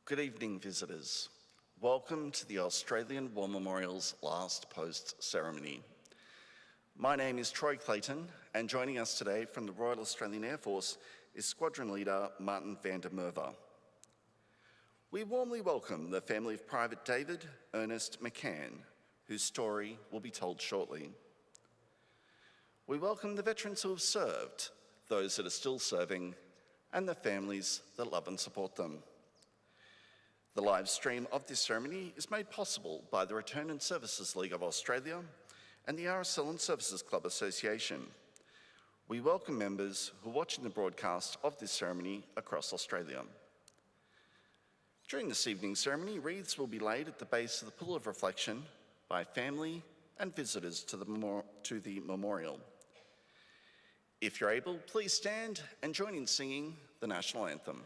Good evening, visitors. Welcome to the Australian War Memorial's last post ceremony. My name is Troy Clayton, and joining us today from the Royal Australian Air Force is Squadron Leader Martin van der Merwe. We warmly welcome the family of Private David Ernest McCann, whose story will be told shortly. We welcome the veterans who have served, those that are still serving, and the families that love and support them. The live stream of this ceremony is made possible by the Return and Services League of Australia and the RSL and Services Club Association. We welcome members who are watching the broadcast of this ceremony across Australia. During this evening's ceremony, wreaths will be laid at the base of the Pool of Reflection by family and visitors to the memorial. If you're able, please stand and join in singing the National Anthem.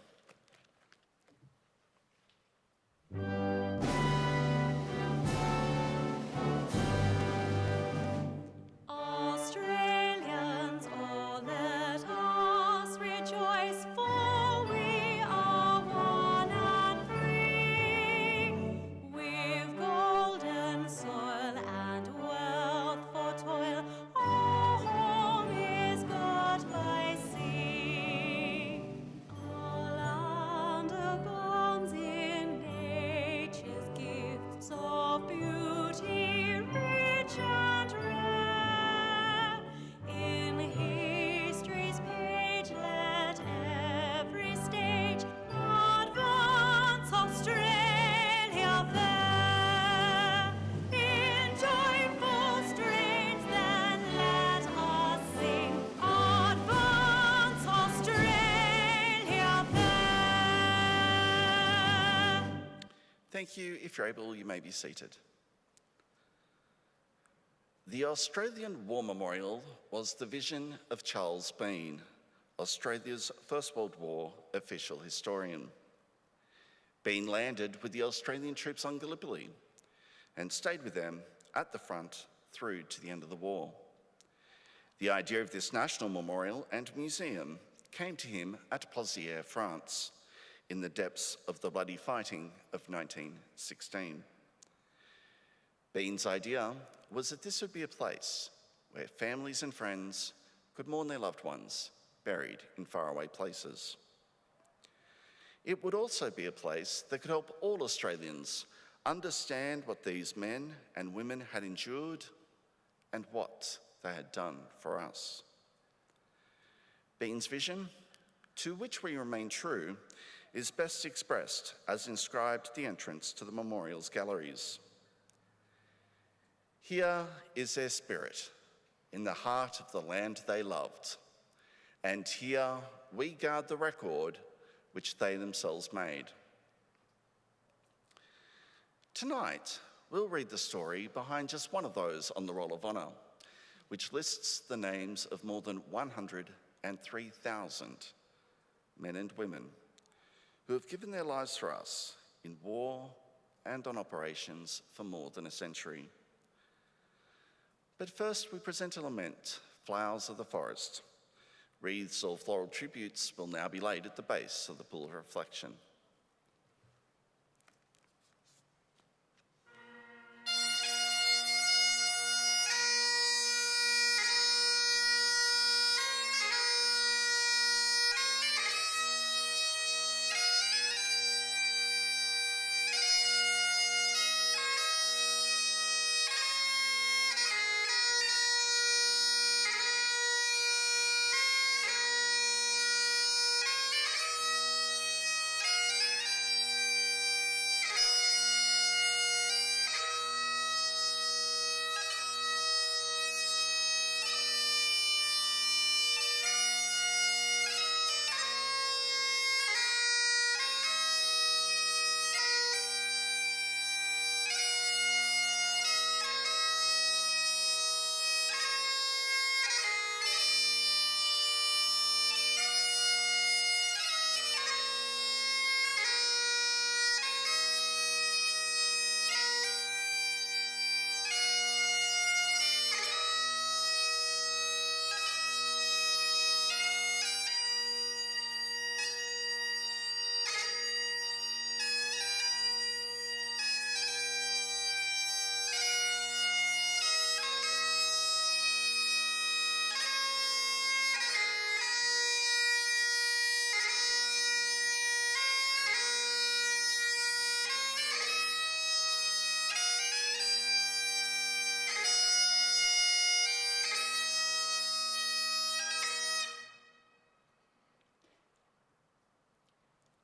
Thank you. If you're able, you may be seated. The Australian War Memorial was the vision of Charles Bean, Australia's First World War official historian. Bean landed with the Australian troops on Gallipoli and stayed with them at the front through to the end of the war. The idea of this national memorial and museum came to him at Pozières, France, in the depths of the bloody fighting of 1916. Bean's idea was that this would be a place where families and friends could mourn their loved ones buried in faraway places. It would also be a place that could help all Australians understand what these men and women had endured and what they had done for us. Bean's vision, to which we remain true, is best expressed as inscribed at the entrance to the memorial's galleries. Here is their spirit, in the heart of the land they loved, and here we guard the record which they themselves made. Tonight, we'll read the story behind just one of those on the Roll of Honour, which lists the names of more than 103,000 men and women who have given their lives for us in war and on operations for more than a century. But first we present a lament, Flowers of the Forest. Wreaths or floral tributes will now be laid at the base of the Pool of Reflection.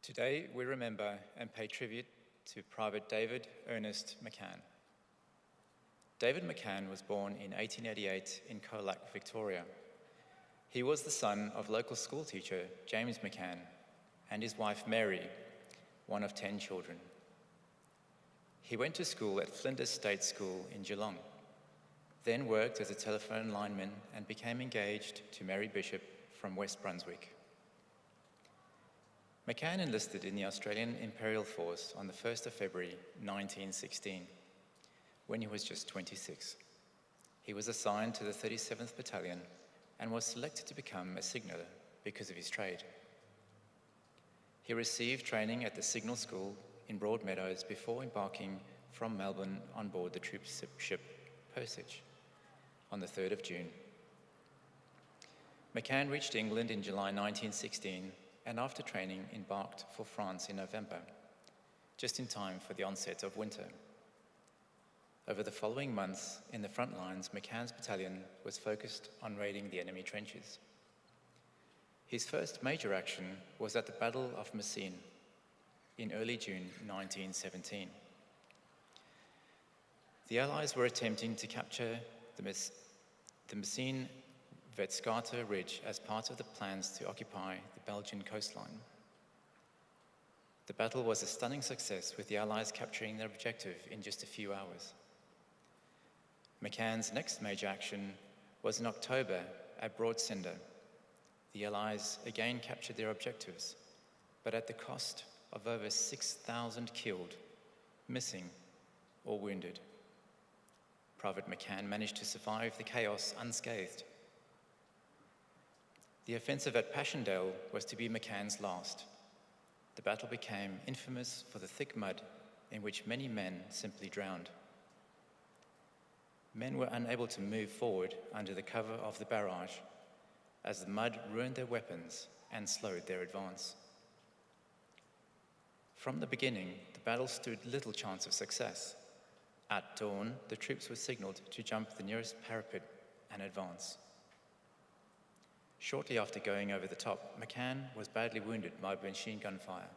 Today, we remember and pay tribute to Private David Ernest McCann. David McCann was born in 1888 in Colac, Victoria. He was the son of local schoolteacher James McCann and his wife Mary, one of 10 children. He went to school at Flinders State School in Geelong, then worked as a telephone lineman and became engaged to Mary Bishop from West Brunswick. McCann enlisted in the Australian Imperial Force on the 1st of February 1916, when he was just 26. He was assigned to the 37th Battalion and was selected to become a signaller because of his trade. He received training at the Signal School in Broadmeadows before embarking from Melbourne on board the troop ship Persich on the 3rd of June. McCann reached England in July 1916 and after training embarked for France in November, just in time for the onset of winter. Over the following months, in the front lines, McCann's battalion was focused on raiding the enemy trenches. His first major action was at the Battle of Messines in early June 1917. The Allies were attempting to capture the Messines-Vetzgata Ridge as part of the plans to occupy the Belgian coastline. The battle was a stunning success, with the Allies capturing their objective in just a few hours. McCann's next major action was in October at Broadcinder. The Allies again captured their objectives, but at the cost of over 6,000 killed, missing, or wounded. Private McCann managed to survive the chaos unscathed. The offensive at Passchendaele was to be McCann's last. The battle became infamous for the thick mud in which many men simply drowned. Men were unable to move forward under the cover of the barrage, as the mud ruined their weapons and slowed their advance. From the beginning, the battle stood little chance of success. At dawn, the troops were signalled to jump the nearest parapet and advance. Shortly after going over the top, McCann was badly wounded by machine gun fire.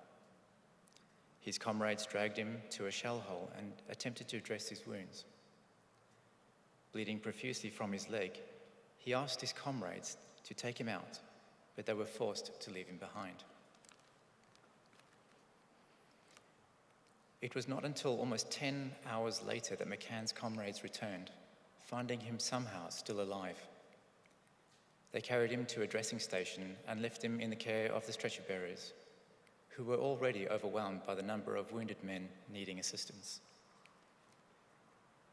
His comrades dragged him to a shell hole and attempted to dress his wounds. Bleeding profusely from his leg, he asked his comrades to take him out, but they were forced to leave him behind. It was not until almost 10 hours later that McCann's comrades returned, finding him somehow still alive. They carried him to a dressing station and left him in the care of the stretcher bearers, who were already overwhelmed by the number of wounded men needing assistance.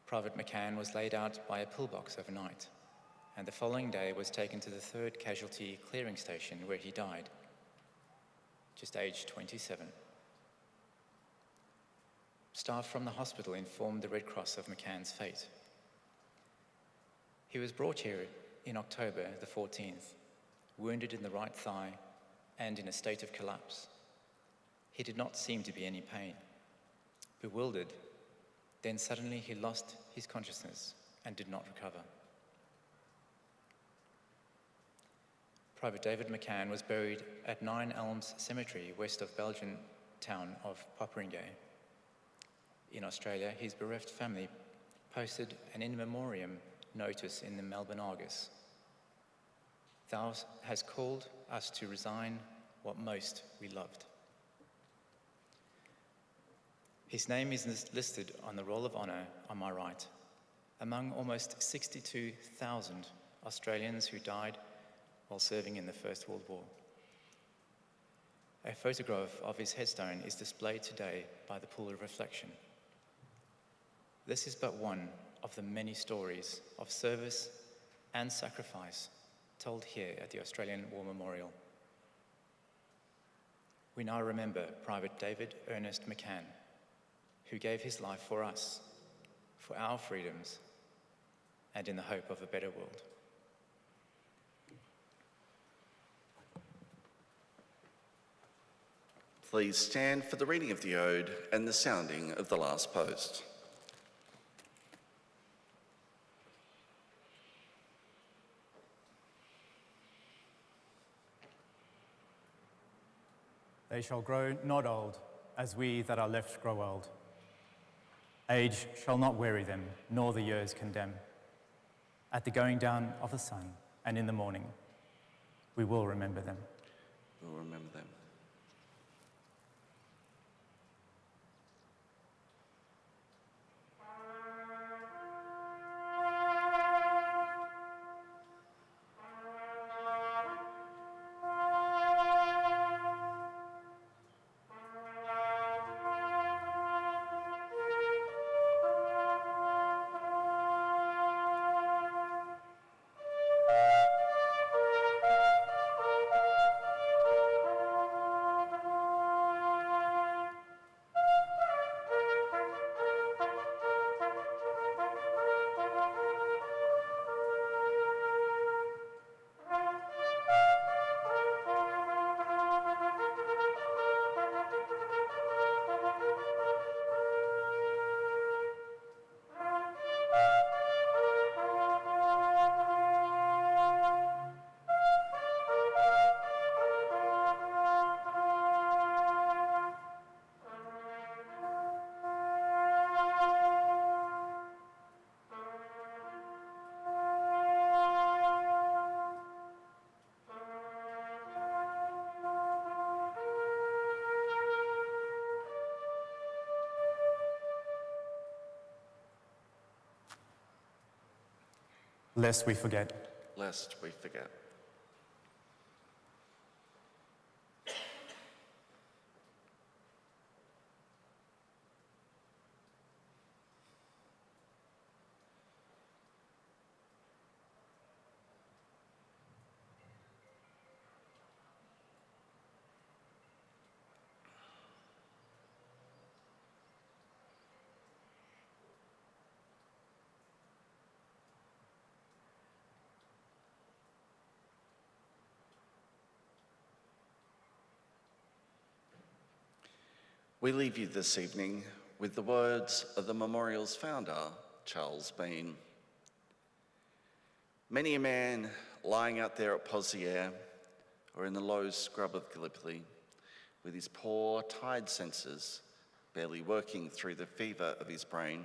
Private McCann was laid out by a pillbox overnight, and the following day was taken to the 3rd Casualty Clearing Station, where he died, just aged 27. Staff from the hospital informed the Red Cross of McCann's fate. He was brought here in October the 14th, wounded in the right thigh and in a state of collapse. He did not seem to be in any pain. Bewildered, then suddenly he lost his consciousness and did not recover. Private David McCann was buried at 9 Elms Cemetery, west of Belgian town of Poperinghe. In Australia, his bereft family posted an in memoriam notice in the Melbourne Argus. Thou hast called us to resign what most we loved. His name is listed on the Roll of Honour on my right, among almost 62,000 Australians who died while serving in the First World War. A photograph of his headstone is displayed today by the Pool of Reflection. This is but one of the many stories of service and sacrifice told here at the Australian War Memorial. We now remember Private David Ernest McCann, who gave his life for us, for our freedoms, and in the hope of a better world. Please stand for the reading of the Ode and the sounding of the last post. They shall grow not old, as we that are left grow old. Age shall not weary them, nor the years condemn. At the going down of the sun and in the morning, we will remember them. We'll remember them. Lest we forget. Lest we forget. We leave you this evening with the words of the memorial's founder, Charles Bean. Many a man lying out there at Pozières or in the low scrub of Gallipoli with his poor, tired senses barely working through the fever of his brain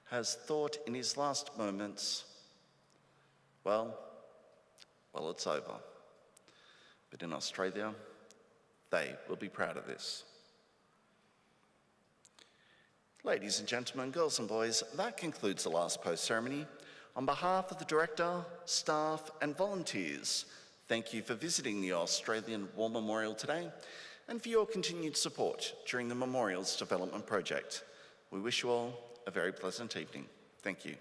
has thought in his last moments, well, it's over. But in Australia, they will be proud of this. Ladies and gentlemen, girls and boys, that concludes the last post ceremony. On behalf of the director, staff and volunteers, thank you for visiting the Australian War Memorial today and for your continued support during the Memorial's development project. We wish you all a very pleasant evening. Thank you.